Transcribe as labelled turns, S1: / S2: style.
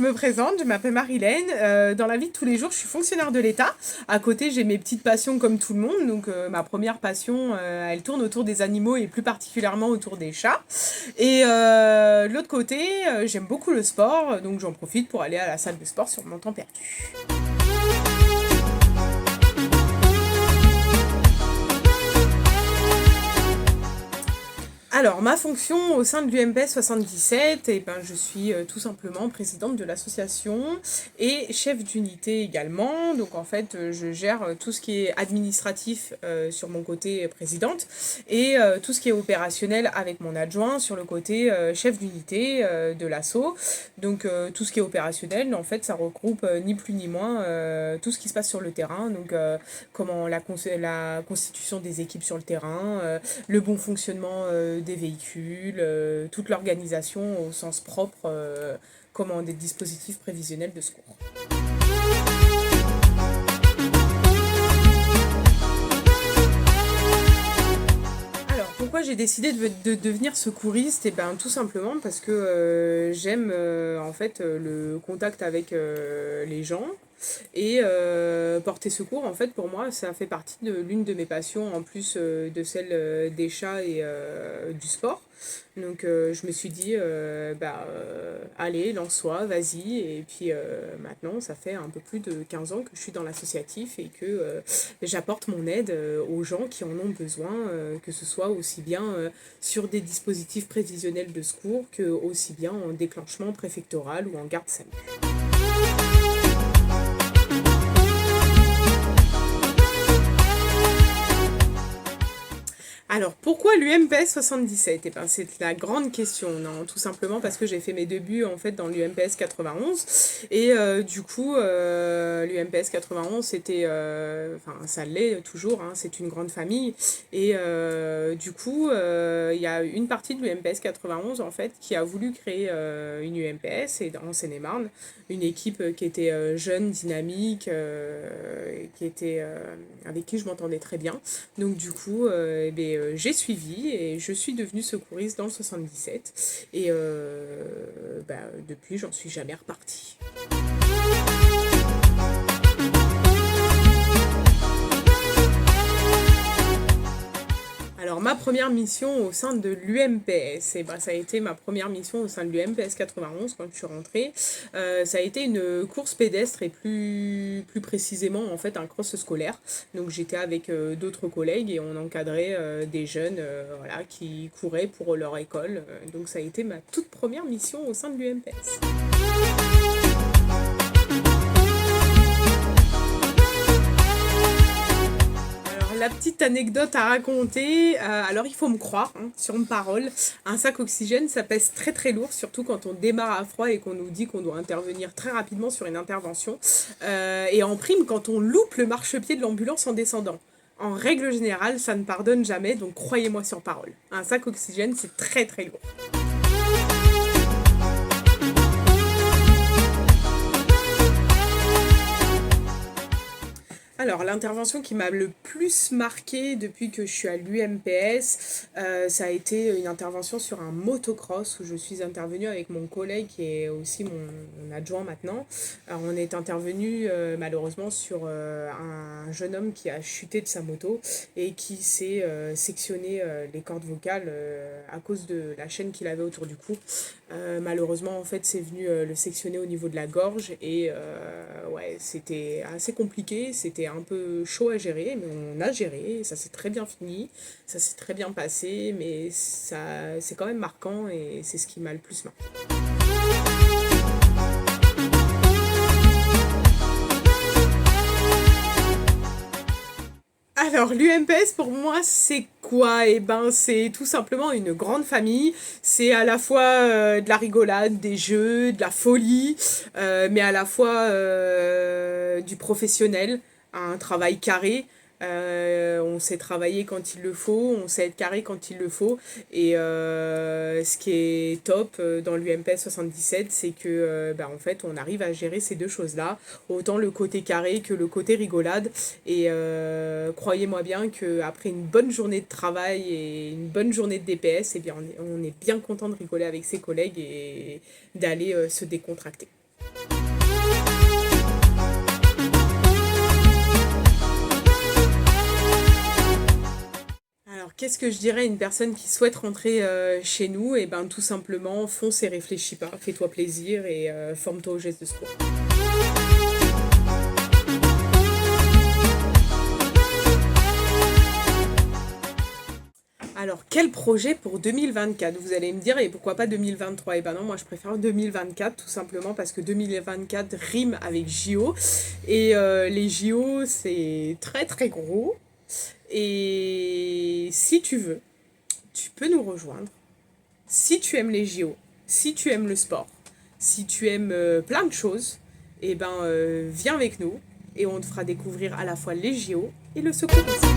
S1: me présente, je m'appelle Marilène. Dans la vie de tous les jours, je suis fonctionnaire de l'État. À côté, j'ai mes petites passions comme tout le monde. Donc, ma première passion, elle tourne autour des animaux et plus particulièrement autour des chats. Et de l'autre côté, j'aime beaucoup le sport. Donc, j'en profite pour aller à la salle de sport sur mon temps perdu. Alors, ma fonction au sein de l'UMPS 77, eh ben, je suis tout simplement présidente de l'association et chef d'unité également. Donc, en fait, je gère tout ce qui est administratif sur mon côté présidente et tout ce qui est opérationnel avec mon adjoint sur le côté chef d'unité de l'asso. Donc, tout ce qui est opérationnel, en fait, ça regroupe ni plus ni moins tout ce qui se passe sur le terrain. Donc, comment la constitution des équipes sur le terrain, le bon fonctionnement des véhicules, toute l'organisation au sens propre, comment des dispositifs prévisionnels de secours. Alors, pourquoi j'ai décidé de devenir secouriste? Eh ben, tout simplement parce que j'aime en fait le contact avec les gens. Et porter secours, en fait, pour moi, ça fait partie de l'une de mes passions, en plus de celle des chats et du sport. Donc je me suis dit, allez, lance-toi, vas-y. Et puis maintenant, ça fait un peu plus de 15 ans que je suis dans l'associatif et que j'apporte mon aide aux gens qui en ont besoin, que ce soit aussi bien sur des dispositifs prévisionnels de secours que aussi bien en déclenchement préfectoral ou en garde SAMU. Alors, pourquoi l'UMPS 77? Eh ben, c'est la grande question, non, tout simplement parce que j'ai fait mes débuts en fait dans l'UMPS 91 et du coup l'UMPS 91 c'était, enfin ça l'est toujours, hein, c'est une grande famille et du coup il y a une partie de l'UMPS 91 en fait qui a voulu créer une UMPS et en Seine-et-Marne, une équipe qui était jeune, dynamique, qui était avec qui je m'entendais très bien. Donc du coup, j'ai suivi et je suis devenue secouriste dans le 77 et depuis j'en suis jamais repartie. Alors, ma première mission au sein de l'UMPS, et ben, ça a été ma première mission au sein de l'UMPS 91 quand je suis rentrée. Ça a été une course pédestre et plus précisément en fait un cross scolaire. Donc j'étais avec d'autres collègues et on encadrait des jeunes voilà, qui couraient pour leur école. Donc ça a été ma toute première mission au sein de l'UMPS. La petite anecdote à raconter, alors il faut me croire, hein, sur une parole, un sac oxygène ça pèse très très lourd, surtout quand on démarre à froid et qu'on nous dit qu'on doit intervenir très rapidement sur une intervention. Et en prime, quand on loupe le marchepied de l'ambulance en descendant. En règle générale, ça ne pardonne jamais, donc croyez-moi sur parole. Un sac oxygène, c'est très très lourd. Alors, l'intervention qui m'a le plus marquée depuis que je suis à l'UMPS, ça a été une intervention sur un motocross où je suis intervenue avec mon collègue qui est aussi mon adjoint maintenant. Alors, on est intervenu malheureusement sur un jeune homme qui a chuté de sa moto et qui s'est sectionné les cordes vocales à cause de la chaîne qu'il avait autour du cou. Malheureusement, en fait, c'est venu le sectionner au niveau de la gorge et ouais, c'était assez compliqué, c'était un peu chaud à gérer, mais on a géré, ça s'est très bien fini, ça s'est très bien passé, mais ça, c'est quand même marquant et c'est ce qui m'a le plus marqué. Alors, l'UMPS pour moi, c'est quoi? Eh ben, c'est tout simplement une grande famille. C'est à la fois de la rigolade, des jeux, de la folie, mais à la fois du professionnel, un travail carré. On sait travailler quand il le faut, on sait être carré quand il le faut. Et ce qui est top dans l'UMPS 77, c'est que en fait, on arrive à gérer ces deux choses-là, autant le côté carré que le côté rigolade. Et croyez-moi bien qu'après une bonne journée de travail et une bonne journée de DPS, eh bien, on est bien content de rigoler avec ses collègues et d'aller se décontracter. Alors, qu'est-ce que je dirais à une personne qui souhaite rentrer chez nous? Eh ben, tout simplement, fonce et réfléchis pas, fais-toi plaisir et forme-toi au geste de secours. Alors, quel projet pour 2024? Vous allez me dire, et pourquoi pas 2023? Eh ben non, moi je préfère 2024, tout simplement parce que 2024 rime avec JO. Et les JO, c'est très très gros. Et si tu veux, tu peux nous rejoindre. Si tu aimes les JO, si tu aimes le sport, si tu aimes plein de choses, eh ben viens avec nous et on te fera découvrir à la fois les JO et le secourisme.